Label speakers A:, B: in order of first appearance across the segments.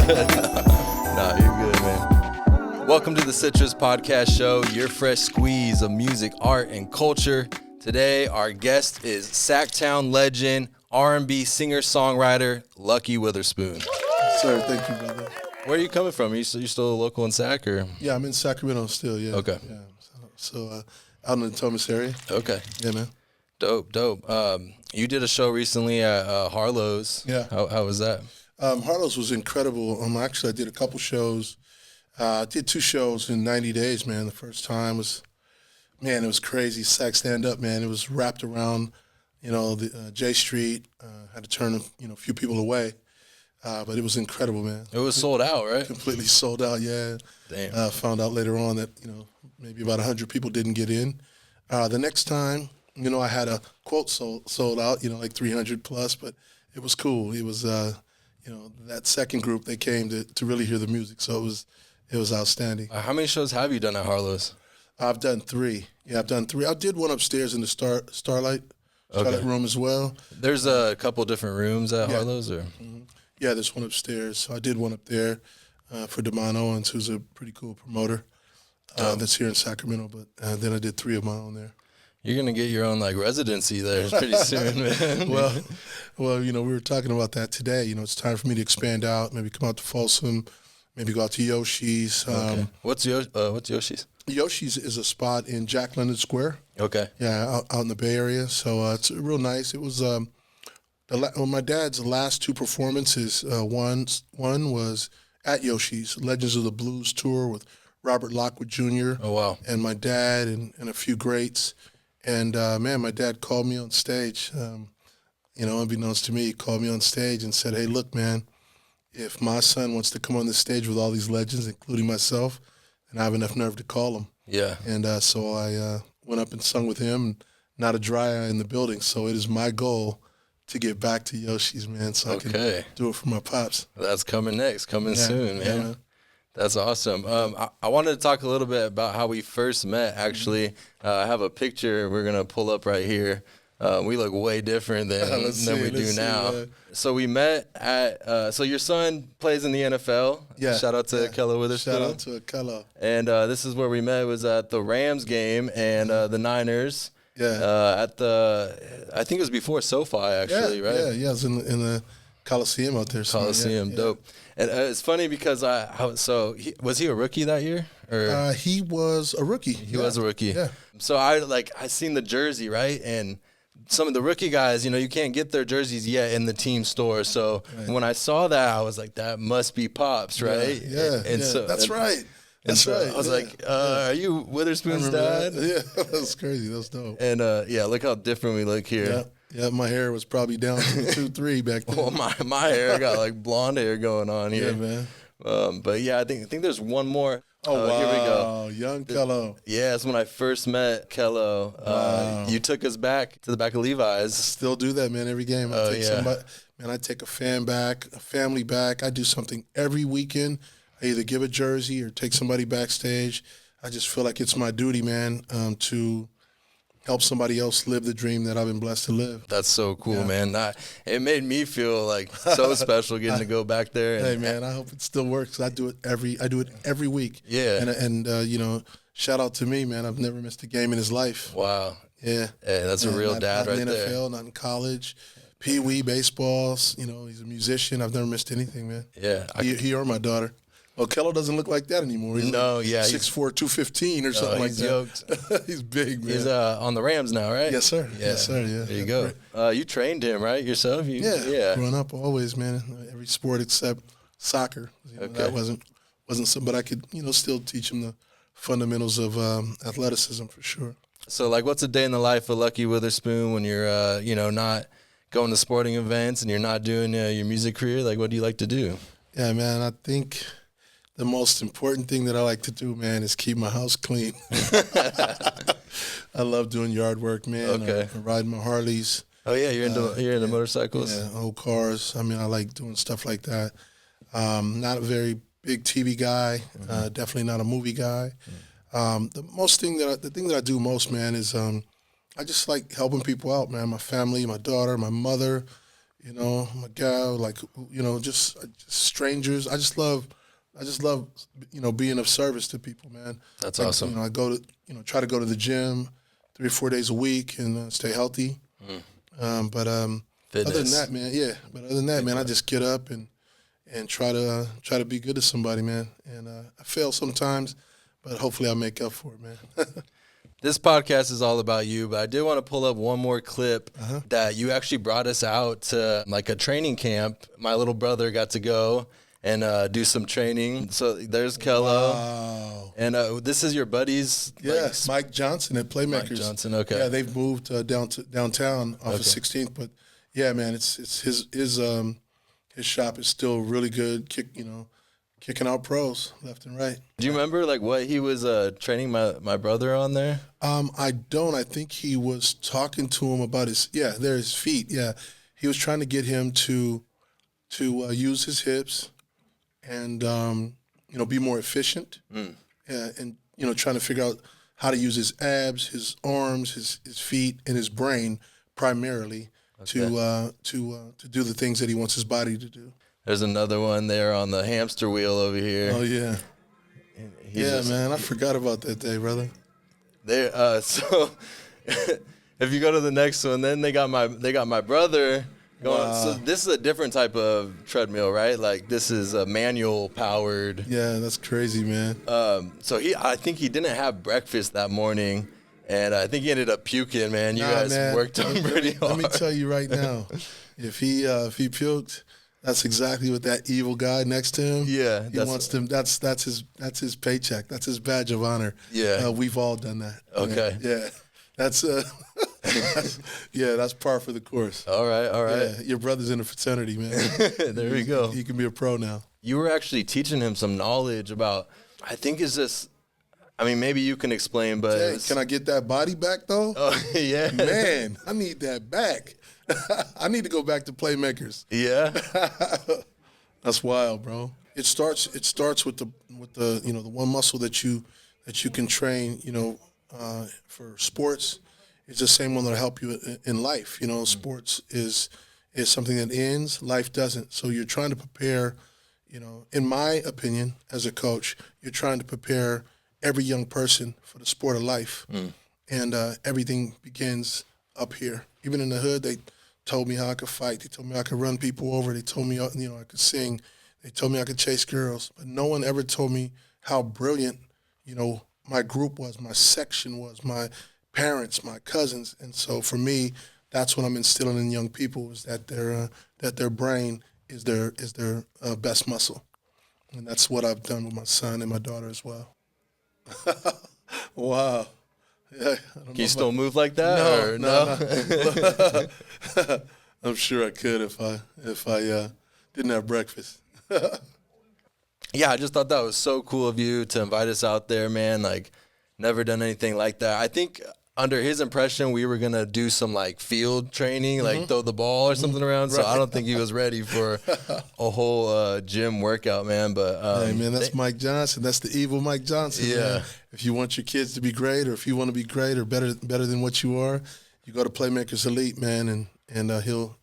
A: Nah, you're good, man. Welcome to the Citrus Podcast Show, your fresh squeeze of music, art, and culture. Today, our guest is Sacktown legend, R&B singer-songwriter Lucky Witherspoon.
B: Sir, thank you, brother.
A: Where are you coming from? Are you still local in Sac, or?
B: Yeah, I'm in Sacramento still, yeah.
A: Okay.
B: Yeah. So out in the Thomas area.
A: Okay.
B: Yeah, man.
A: Dope. You did a show recently at Harlows.
B: Yeah.
A: How was that?
B: Harlows was incredible. Actually, I did a couple shows. I did 2 shows in 90 days, man. The first time was, man, it was crazy. Sac Stand Up, man. It was wrapped around, the J Street. Had to turn, a few people away. But it was incredible, man.
A: It was sold out, right?
B: Completely sold out, yeah.
A: Damn.
B: Found out later on that, maybe about 100 people didn't get in. The next time, I had a quote sold out, like 300 plus, but it was cool. It was, that second group, they came to really hear the music, so it was outstanding.
A: How many shows have you done at Harlows?
B: I've done 3. Yeah, I've done 3. I did one upstairs in the Starlight room as well.
A: There's a couple different rooms at Harlows, or?
B: Mm-hmm. Yeah, there's one upstairs. So I did one up there for Damon Owens, who's a pretty cool promoter that's here in Sacramento. But then I did 3 of my own there.
A: You're gonna get your own pretty there pretty soon, man.
B: Well, we were talking about that today. It's time for me to expand out. Maybe come out to Folsom. Maybe go out to Yoshi's.
A: Okay. What's Yoshi's?
B: Yoshi's is a spot in Jack London Square.
A: Okay.
B: Yeah, out in the Bay Area. So it's real nice. It was my dad's last 2 performances. One was at Yoshi's Legends of the Blues tour with Robert Lockwood Jr.
A: Oh wow!
B: And my dad and a few greats. And man, my dad called me on stage. Unbeknownst to me, he called me on stage and said, "Hey, look, man, if my son wants to come on this stage with all these legends, including myself, then I have enough nerve to call him."
A: Yeah.
B: And so I went up and sung with him. And not a dry eye in the building. So it is my goal to get back to Yoshi's, man, so I can do it for my pops.
A: That's coming soon, man.
B: Yeah.
A: That's awesome. I wanted to talk a little bit about how we first met, actually. I have a picture we're going to pull up right here. We look way different than we do now. So we met at, so your son plays in the NFL.
B: Yeah.
A: Shout out to Ky Witherspoon.
B: Shout out to Ky.
A: And this is where we met. It was at the Rams game and the Niners.
B: Yeah.
A: I think it was before SoFi, actually, right?
B: Yeah. It was in the Coliseum out there.
A: Coliseum, dope. And it's funny because was he a rookie that year? Or
B: he was a rookie.
A: He was a rookie.
B: Yeah.
A: So I seen the jersey, right? And some of the rookie guys, you can't get their jerseys yet in the team store. So when I saw that, I was like, that must be Pops, right?
B: Yeah.
A: So
B: that's right.
A: That's right. I was like, are you Witherspoon's dad?
B: That. Yeah, that's crazy. That's dope.
A: And look how different we look here.
B: Yeah, my hair was probably down to 2-3 back then.
A: Well, my hair got blonde hair going on here.
B: Yeah, man.
A: But yeah, I think there's one more.
B: Oh, wow.
A: Here we go.
B: Young Ky.
A: Yeah, it's when I first met Ky.
B: Wow.
A: You took us back to the back of Levi's.
B: Still do that, man, every game. I take a fan back, a family back. I do something every weekend. I either give a jersey or take somebody backstage. I just feel like it's my duty, man, to help somebody else live the dream that I've been blessed to live.
A: That's so cool, man. It made me feel so special getting to go back there.
B: Hey, man, I hope it still works. I do it every week.
A: Yeah.
B: And shout out to me, man. I've never missed a game in his life.
A: Wow.
B: Yeah.
A: Hey, that's a real dad
B: not
A: right
B: in the NFL,
A: there.
B: Not in college. Pee-wee, baseballs. He's a musician. I've never missed anything, man.
A: Yeah.
B: He or my daughter. Well, Ky doesn't look like that anymore. He's 6'4", 215 or something like that.
A: Yoked.
B: He's big, man.
A: He's on the Rams now, right?
B: Yes, sir.
A: Yeah.
B: Yes, sir. Yeah.
A: There you go. You trained him, right, yourself?
B: Yeah. Growing up, always, man. Every sport except soccer. That wasn't something, but I could, still teach him the fundamentals of athleticism for sure.
A: So, what's a day in the life of Lucky Witherspoon when you're, not going to sporting events and you're not doing your music career? What do you like to do?
B: Yeah, man, I think the most important thing that I like to do, man, is keep my house clean. I love doing yard work, man.
A: Okay.
B: I riding my Harleys.
A: Oh yeah, you're into motorcycles.
B: Yeah, old cars. I mean, I like doing stuff like that. Not a very big TV guy. Definitely not a movie guy. The thing that I do most, man, is I just like helping people out, man. My family, my daughter, my mother. you know, my gal, like, you know, just strangers. I just love, you know, being of service to people, man.
A: That's
B: like,
A: awesome.
B: You know, I go to, you know, try to go to the gym 3 or 4 days a week and stay healthy. But
A: Fitness.
B: other than that, man, yeah. But other than that, man, I just get up and try to be good to somebody, man. And I fail sometimes, but hopefully I make up for it, man.
A: This podcast is all about you, but I did want to pull up one more clip that you actually brought us out to like a training camp. My little brother got to go and do some training. So there's Kello.
B: Wow.
A: And this is your buddies?
B: Yeah, Mike Johnson at Playmakers.
A: Mike Johnson, okay.
B: Yeah, they've moved downtown off of 16th. But, yeah, man, it's his shop is still really good, kicking out pros left and right.
A: Do you remember like what he was training my brother on there?
B: I don't. I think he was talking to him about his feet. Yeah, he was trying to get him to use his hips and you know, be more efficient. Yeah, and you know, trying to figure out how to use his abs, his arms, his feet, and his brain primarily to do the things that he wants his body to do.
A: There's another one there on the hamster wheel over here.
B: Oh yeah, man, I forgot about that day, brother.
A: There, so if you go to the next one, then they got my brother going.
B: Wow.
A: So this is a different type of treadmill, right? Like this is a manual powered.
B: Yeah, that's crazy, man.
A: So I think he didn't have breakfast that morning, and I think he ended up puking. Man, you guys worked on pretty hard.
B: Let me tell you right now, if he puked, that's exactly what that evil guy next to him.
A: Yeah,
B: he wants them. That's his paycheck. That's his badge of honor.
A: Yeah,
B: we've all done that.
A: Okay.
B: Yeah, that's that's par for the course.
A: All right.
B: Yeah, your brother's in a fraternity, man.
A: There we go.
B: He can be a pro now.
A: You were actually teaching him some knowledge about. I think is this. I mean, maybe you can explain, but
B: Hey, can I get that body back though?
A: Oh yeah,
B: man, I need that back. I need to go back to Playmakers.
A: Yeah,
B: that's wild, bro. It starts with the you know, the one muscle that you can train, you know, for sports. It's the same one that'll help you in life. You know, sports is something that ends, life doesn't. So you're trying to prepare, you know, in my opinion, as a coach, you're trying to prepare every young person for the sport of life. And everything begins up here. Even in the hood, they told me how I could fight. They told me I could run people over. They told me, you know, I could sing. They told me I could chase girls. But no one ever told me how brilliant, you know, my group was, my section was, my parents, my cousins. And so for me, that's what I'm instilling in young people, is that their brain is their best muscle. And that's what I've done with my son and my daughter as well. Wow. Yeah,
A: can you still move like that?
B: No. I'm sure I could if I didn't have breakfast.
A: Yeah, I just thought that was so cool of you to invite us out there, man. Like, never done anything like that. I think under his impression, we were gonna do some like field training, like throw the ball or something around. So I don't think he was ready for a whole gym workout, man. But
B: hey, man, that's Mike Johnson. That's the evil Mike Johnson.
A: Yeah.
B: Man. If you want your kids to be great, or if you want to be great or better than what you are, you go to Playmakers Elite, man, and he'll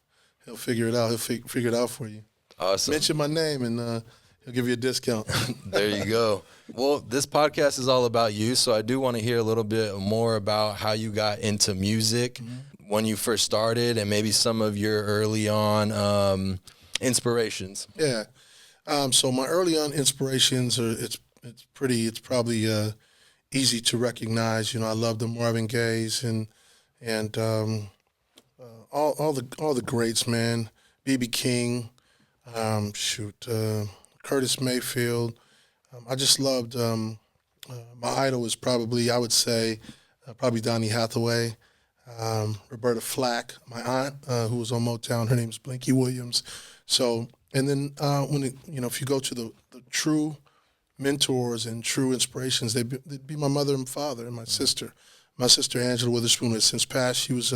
B: figure it out. He'll figure it out for you.
A: Awesome.
B: Mention my name and he'll give you a discount.
A: There you go. Well, this podcast is all about you, so I do want to hear a little bit more about how you got into music, when you first started, and maybe some of your early on inspirations.
B: Yeah. So my early on inspirations are it's probably easy to recognize. You know, I love the Marvin Gayes and all the greats, man. B.B. King, Curtis Mayfield. I just loved, my idol is probably, I would say, probably Donny Hathaway, Roberta Flack, my aunt, who was on Motown. Her name's Blinky Williams. So, and then if you go to the true mentors and true inspirations, they'd be my mother and father and my sister. My sister, Angela Witherspoon, has since passed. She was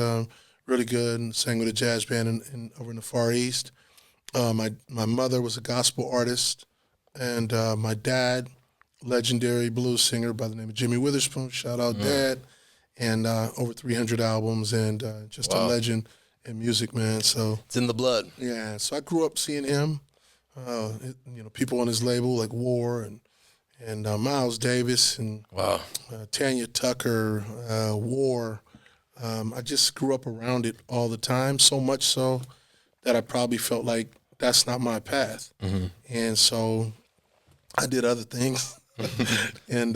B: really good and sang with a jazz band over in the Far East. My mother was a gospel artist. And my dad, legendary blues singer by the name of Jimmy Witherspoon, shout out Dad, and over 300 albums, and just a legend in music, man. So
A: it's in the blood.
B: Yeah, so I grew up seeing him. People on his label like War and Miles Davis and
A: Wow.
B: Tanya Tucker, War. I just grew up around it all the time, so much so that I probably felt like that's not my path.
A: Mm-hmm.
B: And so I did other things and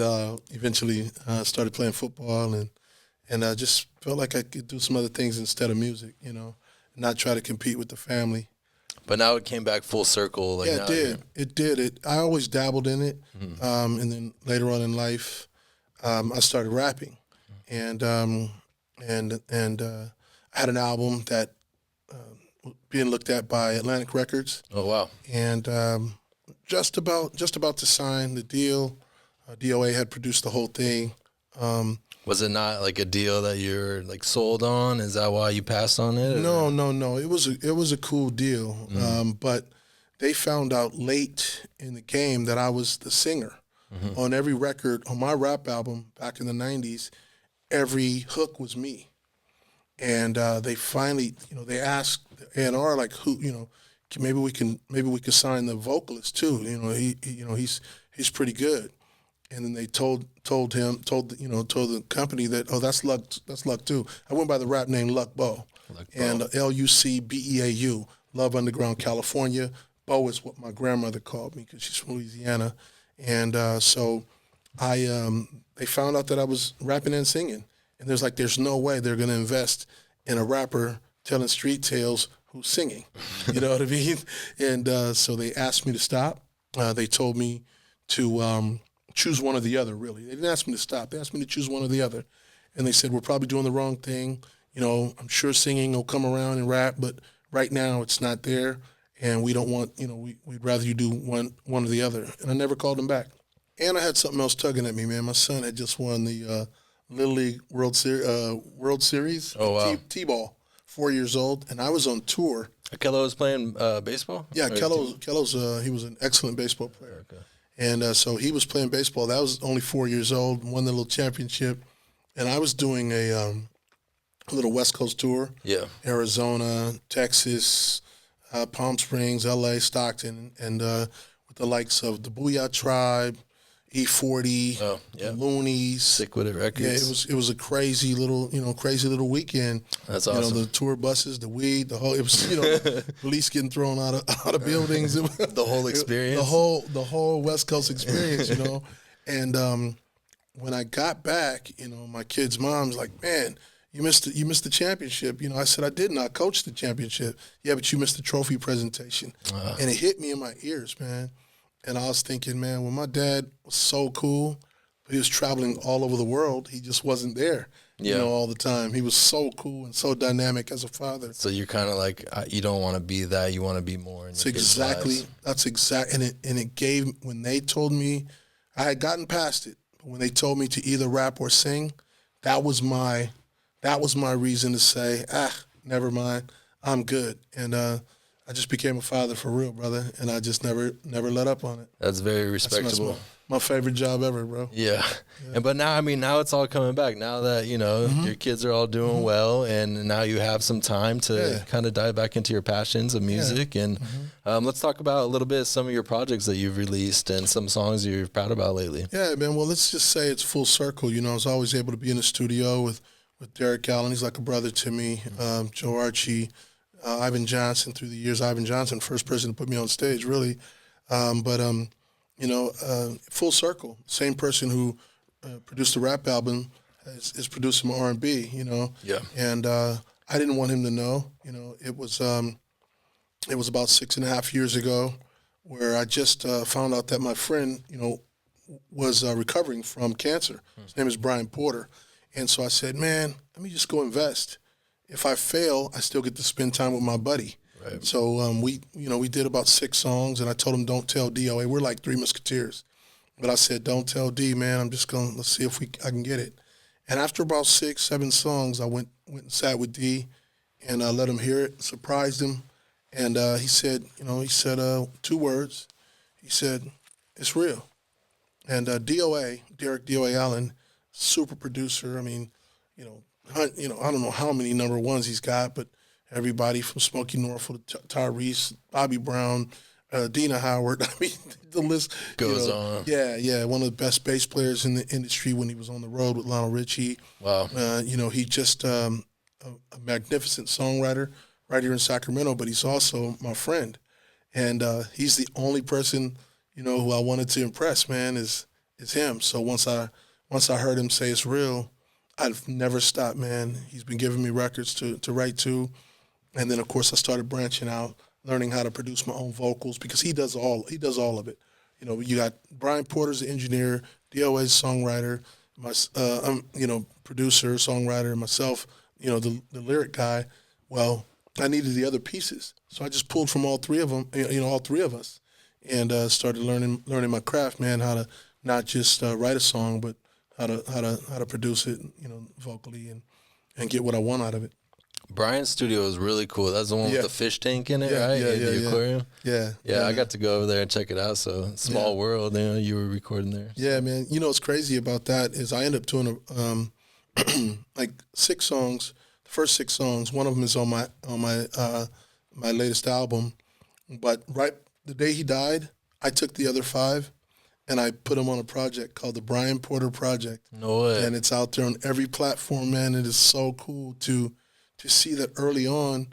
B: eventually started playing football and I just felt like I could do some other things instead of music, not try to compete with the family.
A: But now it came back full circle. Like,
B: yeah,
A: now
B: it did. I always dabbled in it,
A: Mm-hmm.
B: and then later on in life, I started rapping, and I had an album that being looked at by Atlantic Records.
A: Oh, wow.
B: And just about to sign the deal. D.O.A. had produced the whole thing.
A: Was it not like a deal that you're like sold on? Is that why you passed on it?
B: No. It was a cool deal. But they found out late in the game that I was the singer.
A: Mm-hmm.
B: On every record, on my rap album back in the 90s, every hook was me. And they finally, they asked the A&R like, who, maybe we can sign the vocalist too. He's pretty good. And then they told the company that, oh, that's Luck too. I went by the rap name Luck Bo. And Lucbeau, Love Underground California. Bo is what my grandmother called me because she's from Louisiana. And so they found out that I was rapping and singing. And there's no way they're going to invest in a rapper telling street tales who's singing. You know what I mean? And so they asked me to stop. They told me to choose one or the other, really. They didn't ask me to stop. They asked me to choose one or the other. And they said, we're probably doing the wrong thing. I'm sure singing will come around and rap, but right now it's not there. And we don't want, we'd rather you do one or the other. And I never called them back. And I had something else tugging at me, man. My son had just won the Little League World Series.
A: Oh, wow.
B: T-ball, 4 years old. And I was on tour.
A: Kello was playing baseball?
B: Yeah, Kello's he was an excellent baseball player.
A: Okay.
B: And so he was playing baseball. That was only 4 years old, won the little championship. And I was doing a little West Coast tour.
A: Yeah.
B: Arizona, Texas, Palm Springs, L.A., Stockton, and with the likes of the Booyah Tribe, E40, the Loonies.
A: Sick With It Records.
B: Yeah, it was a crazy little weekend.
A: That's awesome.
B: The tour buses, the weed, the whole, it was, police getting thrown out of buildings.
A: The whole experience.
B: The whole West Coast experience, And when I got back, my kid's mom's like, man, you missed the championship. I said, I didn't. I coached the championship. Yeah, but you missed the trophy presentation. And it hit me in my ears, man. And I was thinking, man, well, my dad was so cool, but he was traveling all over the world. He just wasn't there, all the time. He was so cool and so dynamic as a father.
A: So you're kind of like, you don't want to be that. You want to be more.
B: That's exactly. And it gave, when they told me, I had gotten past it, but when they told me to either rap or sing, that was my reason to say, never mind, I'm good. And I just became a father for real, brother, and I just never let up on it.
A: That's very respectable.
B: That's my favorite job ever, bro.
A: Yeah. But now it's all coming back. Now that, your kids are all doing well, and now you have some time to kind of dive back into your passions of music. And let's talk about a little bit some of your projects that you've released and some songs you're proud about lately. Yeah,
B: man. Well, let's just say it's full circle. I was always able to be in the studio with Derek Allen. He's like a brother to me. Joe Archie. Ivan Johnson through the years. Ivan Johnson, first person to put me on stage, really. Full circle. Same person who produced the rap album is producing my R&B,
A: Yeah.
B: And I didn't want him to know. It was about 6.5 years ago where I just found out that my friend, was recovering from cancer. His name is Brian Porter. And so I said, man, let me just go invest. If I fail, I still get to spend time with my buddy.
A: Right.
B: So we did about 6 songs, and I told him, don't tell D.O.A. We're like 3 Musketeers. But I said, don't tell D, man. I'm just let's see if I can get it. And after about 6, 7 songs, I went and sat with D, and I let him hear it, surprised him. And he said 2 words. He said, it's real. And D.O.A., Derek D.O.A. Allen, super producer. I mean, I don't know how many number ones he's got, but everybody from Smokey Norfolk to Tyrese, Bobby Brown, Dina Howard. I mean, the list
A: goes on.
B: Yeah. One of the best bass players in the industry when he was on the road with Lionel Richie.
A: Wow.
B: He just a magnificent songwriter right here in Sacramento, but he's also my friend. And he's the only person, who I wanted to impress, man, is him. So once I heard him say it's real, I've never stopped, man. He's been giving me records to write to. And then, of course, I started branching out, learning how to produce my own vocals because he does all of it. You got Brian Porter's the engineer, D.O.A.'s songwriter, I'm producer, songwriter, myself, the lyric guy. Well, I needed the other pieces, so I just pulled from all three of them, all three of us, and started learning my craft, man. How to not just write a song, but how to produce it, vocally and get what I want out of it.
A: Brian's studio is really cool. That's the one with the fish tank in it, right? The aquarium. Yeah. I got to go over there and check it out. So small world, you were recording there.
B: Yeah, man. What's crazy about that is I ended up doing like 6 songs. The first 6 songs. One of them is on my my latest album. But right the day he died, I took the other 5 and I put them on a project called the Brian Porter Project.
A: No way.
B: And it's out there on every platform, man. It is so cool to see that early on,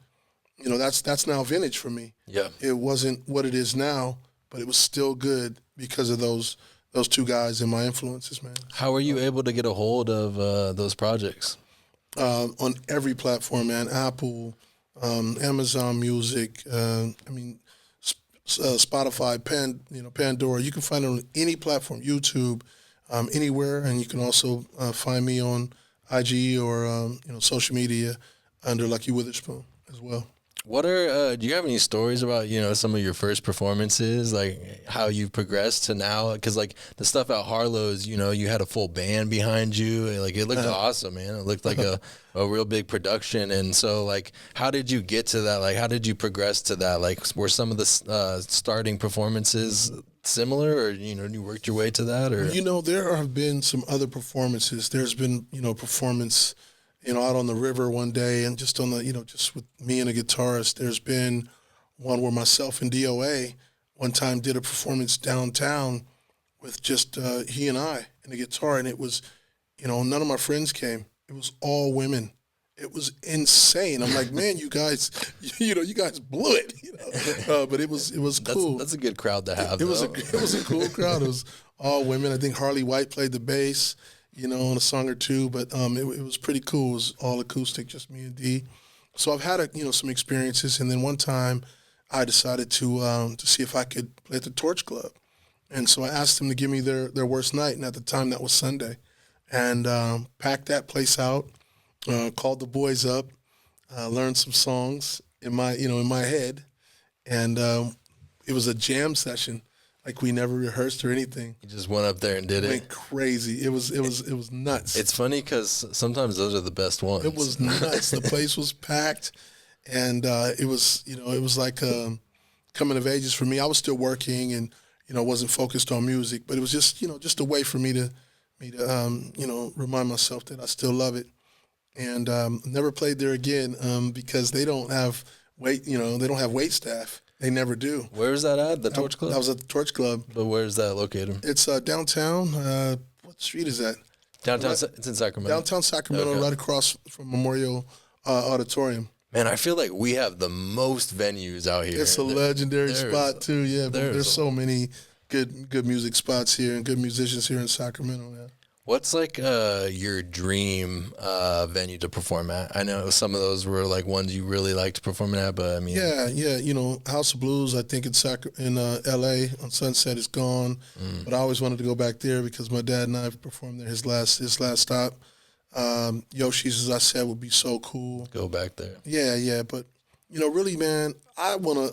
B: that's now vintage for me.
A: Yeah.
B: It wasn't what it is now, but it was still good because of those 2 guys and my influences, man.
A: How were you able to get a hold of those projects?
B: On every platform, man. Apple, Amazon Music, Spotify, Pandora. You can find it on any platform, YouTube, anywhere, and you can also find me on IG or social media under Lucky Witherspoon as well.
A: What are do you have any stories about some of your first performances, like how you've progressed to now? Because like the stuff at Harlows, you had a full band behind you, and, like it looked awesome, man. It looked like a real big production. And so like, how did you get to that? Like, how did you progress to that? Like, were some of the starting performances similar, or you worked your way to that? Or
B: there have been some other performances. There's been performance. Out on the river one day and just on the, just with me and a guitarist. There's been one where myself and D.O.A. one time did a performance downtown with just he and I and a guitar, and it was, none of my friends came. It was all women. It was insane. I'm like, man, you guys, you guys blew it. But it was cool.
A: That's a good crowd to have.
B: It was a cool crowd. It was all women. I think Harley White played the bass. On a song or 2, but it was pretty cool. It was all acoustic, just me and D. So I've had some experiences, and then one time I decided to see if I could play at the Torch Club, and so I asked them to give me their worst night, and at the time that was Sunday, and packed that place out, called the boys up, learned some songs in my head, and it was a jam session. Like we never rehearsed or anything.
A: You just went up there and did it.
B: Went crazy. It was nuts.
A: It's funny because sometimes those are the best ones.
B: It was nuts. The place was packed, and it was like coming of ages for me. I was still working and wasn't focused on music, but it was just just a way for me to remind myself that I still love it. And never played there again because they don't have wait staff. They never do.
A: Where is that at? The Torch Club?
B: I was at the Torch Club.
A: But where is that located?
B: It's downtown. What street is that?
A: Downtown. It's in Sacramento.
B: Downtown Sacramento, okay. Right across from Memorial Auditorium.
A: Man, I feel like we have the most venues out here.
B: It's a legendary spot too. Yeah, but there's so many good music spots here and good musicians here in Sacramento. Yeah.
A: What's like your dream venue to perform at? I know some of those were like ones you really liked performing at, but I mean,
B: yeah, House of Blues. I think in L.A. on Sunset is gone, but I always wanted to go back there because my dad and I performed there his last stop. Yoshi's, as I said, would be so cool.
A: Go back there.
B: Yeah, but really, man, I wanna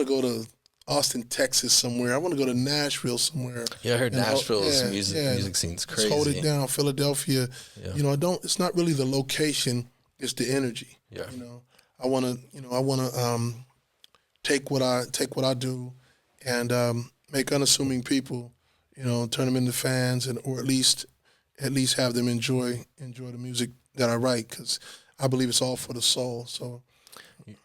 B: go to Austin, Texas somewhere. I want to go to Nashville somewhere.
A: Yeah, I heard Nashville's music scene's crazy.
B: Let's hold it down. Philadelphia. Yeah. It's not really the location, it's the energy.
A: Yeah.
B: I want to take what I do and make unassuming people, turn them into fans or at least have them enjoy the music that I write, cuz I believe it's all for the soul. So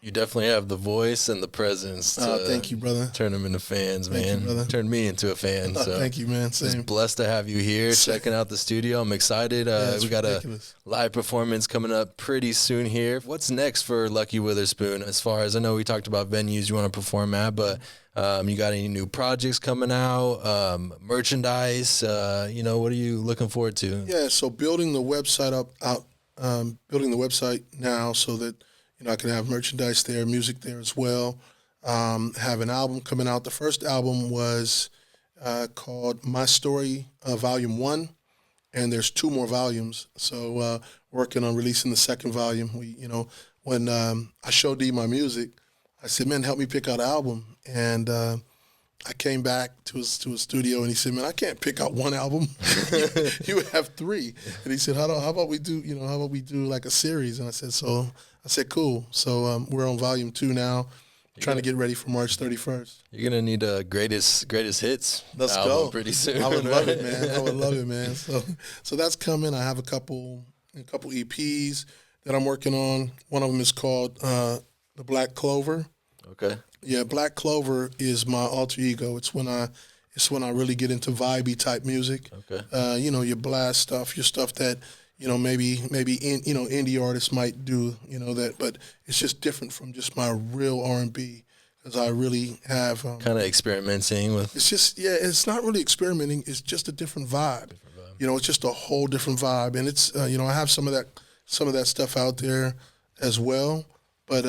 A: you definitely have the voice and the presence to
B: thank you, brother.
A: Turn them into fans,
B: Thank
A: man.
B: you, brother.
A: Turned me into a fan. So
B: thank you, man. Same.
A: Just blessed to have you here, checking out the studio. I'm excited. We got
B: ridiculous.
A: A live performance coming up pretty soon here. What's next for Lucky Witherspoon? As far as I know, we talked about venues you want to perform at, but you got any new projects coming out? Merchandise? What are you looking forward to?
B: Yeah, so building the website building the website now so that I can have merchandise there, music there as well. Have an album coming out. The first album was called My Story Volume 1, and there's 2 more volumes. So working on releasing the second volume. When I showed D my music, I said, man, help me pick out an album. And I came back to his studio, and he said, man, I can't pick out one album. You have 3. And he said, how about we do like a series? And I said, cool. So we're on volume 2 now, trying to get ready for March 31st.
A: You're going to need a greatest hits
B: Let's
A: album
B: go.
A: pretty soon.
B: I would love it, man. I would love it, man. So that's coming. I have a couple EPs that I'm working on. One of them is called The Black Clover.
A: Okay.
B: Yeah, Black Clover is my alter ego. It's when I really get into vibey type music.
A: Okay.
B: Your blast stuff, your stuff that maybe indie artists might do, that, but it's just different from just my real R&B, because I really have
A: kind of experimenting with.
B: It's just it's not really experimenting. It's just a different vibe. It's just a whole different vibe, and it's I have some of that stuff out there as well, but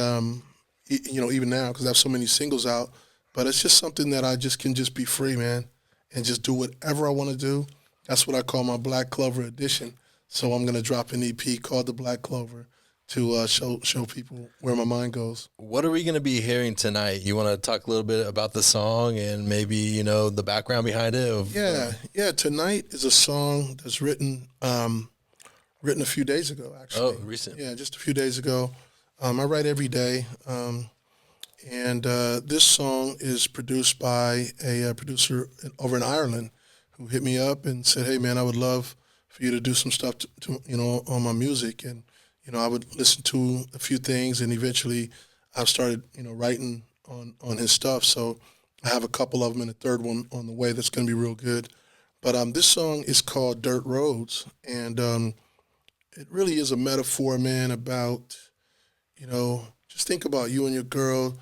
B: even now, because I have so many singles out, but it's just something that I just can just be free, man, and just do whatever I want to do. That's what I call my Black Clover edition. So I'm going to drop an EP called The Black Clover to show people where my mind goes.
A: What are we going to be hearing tonight? You want to talk a little bit about the song and maybe, the background behind it?
B: Yeah. Tonight is a song that's written a few days ago, actually.
A: Oh, recent.
B: Yeah, just a few days ago. I write every day. And this song is produced by a producer over in Ireland who hit me up and said, hey, man, I would love for you to do some stuff to on my music. And I would listen to a few things, and eventually I've started writing on his stuff. So I have a couple of them and a third one on the way that's going to be real good. But this song is called Dirt Roads, and it really is a metaphor, man, about just think about you and your girl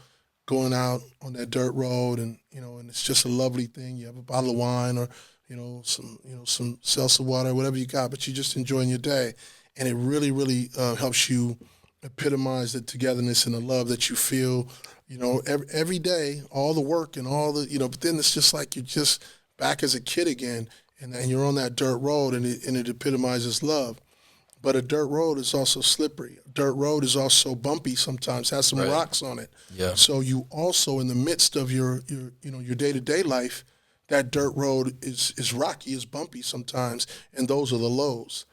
B: going out on that dirt road, and and it's just a lovely thing. You have a bottle of wine or some seltzer water, whatever you got, but you're just enjoying your day. And it really, really helps you epitomize the togetherness and the love that you feel, every day, all the work and all the, but then it's just like you're just back as a kid again, and you're on that dirt road, and it epitomizes love. But a dirt road is also slippery. A dirt road is also bumpy sometimes, has some rocks on it.
A: Yeah.
B: So you also, in the midst of your day-to-day life, that dirt road is rocky, is bumpy sometimes, and those are the lows.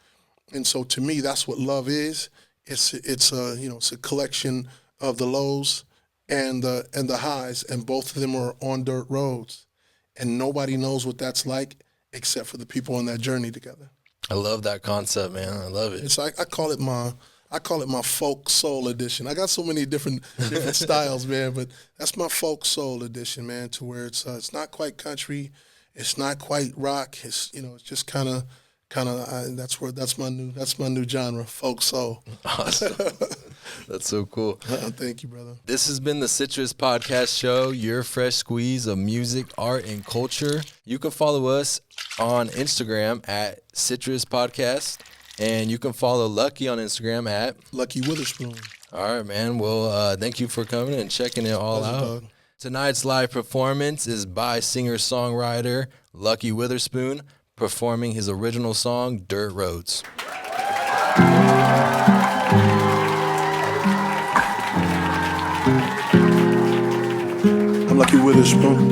B: And so to me, that's what love is. It's a collection of the lows and the highs, and both of them are on dirt roads. And nobody knows what that's like except for the people on that journey together.
A: I love that concept, man. I love it.
B: It's like I call it my folk soul edition. I got so many different styles, man, but that's my folk soul edition, man. To where it's not quite country, it's not quite rock. It's it's just kind of that's my new genre, folk soul.
A: Awesome. That's so cool.
B: Thank you, brother.
A: This has been the Citrus Podcast Show, your fresh squeeze of music, art, and culture. You can follow us on Instagram at Citrus Podcast, and you can follow Lucky on Instagram at
B: Lucky Witherspoon.
A: All right, man. Well, thank you for coming and checking it all out. Dog. Tonight's live performance is by singer-songwriter Lucky Witherspoon, performing his original song, Dirt Roads.
B: I'm Lucky Witherspoon,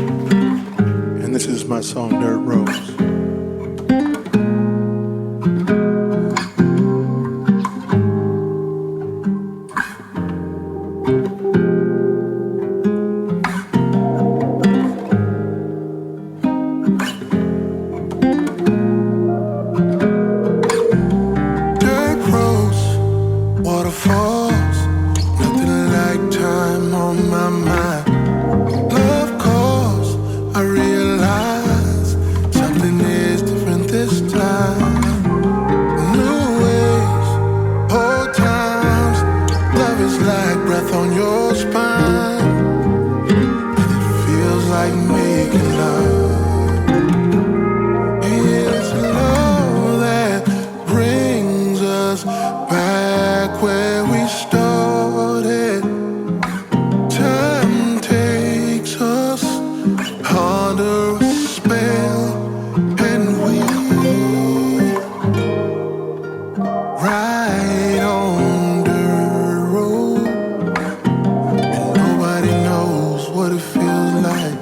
B: and this is my song, Dirt Roads. Dirt roads, waterfall. cause, nothing like time on my mind. Love calls, I realize something is different this time. New ways, old times, love is like breath on your spine. And it feels like making love. It's love that brings us back where we started. Time takes us under a spell, and we ride on the road, and nobody knows what it feels like.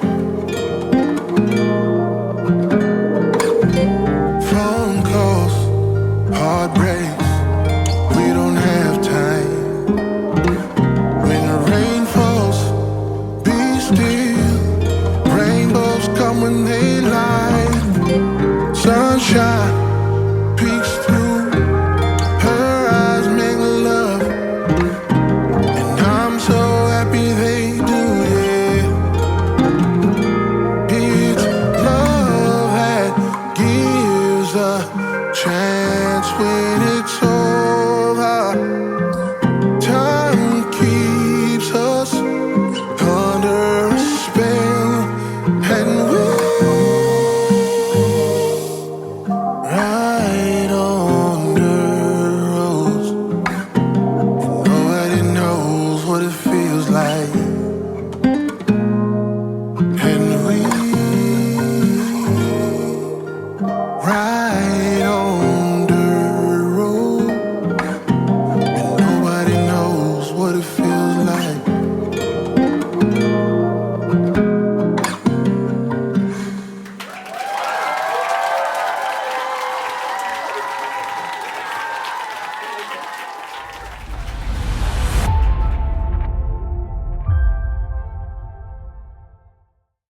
B: Phone calls, heartbreaks, we don't have time. When the rain falls, be still. Rainbows come when they lie. Sunshine peeks through her eyes, make love, and I'm so happy they do, yeah. It's love that gives a chance when it's over. Time keeps us under a spell, and we ride on the roads. Nobody knows what it feels like, and we ride